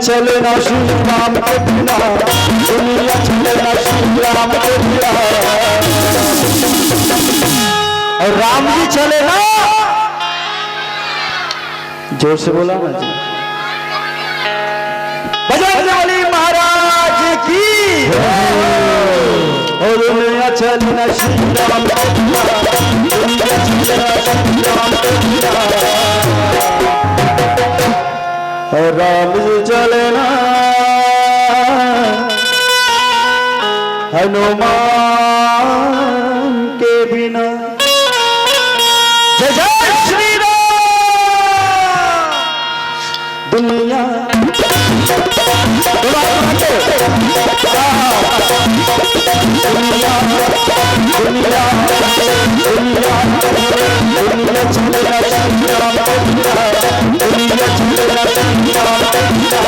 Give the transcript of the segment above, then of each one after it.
चले ना श्री राम के बिना, दुनिया चले ना श्री राम के बिना। और राम जी चले ना, जोर से बोला ना जी, बजरंगबली महाराज की। और दुनिया चले ना श्री राम के बिना, दुनिया चले ना श्री राम के बिना। और राम जी चले ना हनुमान के बिना। जय जय श्री राम। दुनिया दुनिया दुनिया दुनिया दुनिया चलेगा श्री राम के बिना, दुनिया चलेगा श्री राम के बिना।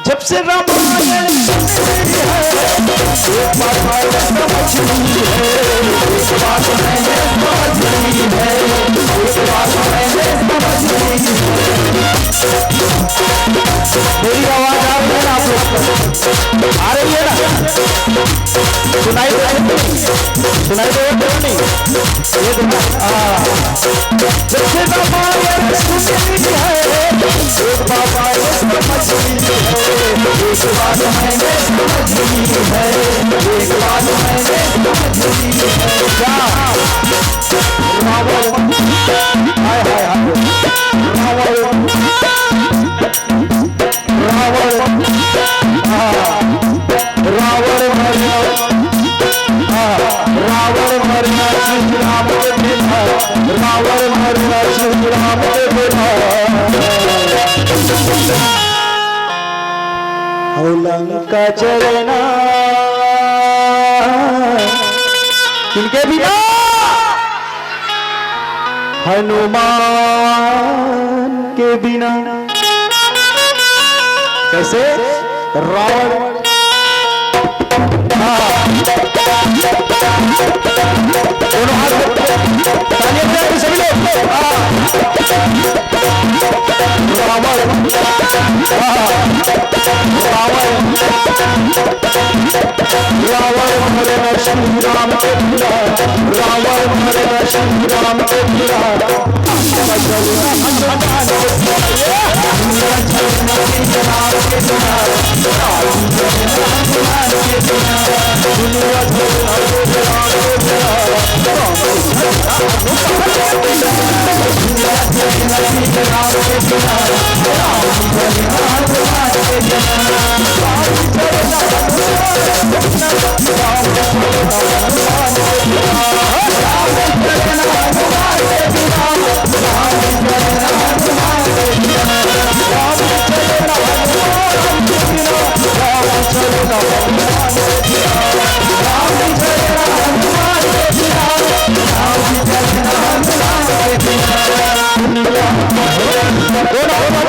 जब से रामायण सुनी है, एक बात मैंने समझ ली है, एक बात मैंने समझ ली है, एक बात मैंने समझ ली है। मेरी आवाज आ रही है ना आप लोग को? आ रही है ना? सुनाई दे रही है? सुनाई दे रही है? ये देखो, जब से रामायण सुनी है, एक बात मैंने समझ ली है, एक बात मैंने समझ ली है, एक बात मैंने समझ ली है। क्या रावण, हाय हाय हाय, रावण रावण रावण मरना, रावण मरना श्री राम के बिना, रावण मरना श्री राम के बिना। लंका चलना किनके बिना? हनुमान के बिना। कैसे? रावण दोनों हाथ तालियां सभी लोग। रावण रावण मरेगा श्री राम के बिना, रावण मरेगा श्री राम के बिना।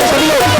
सभी लोग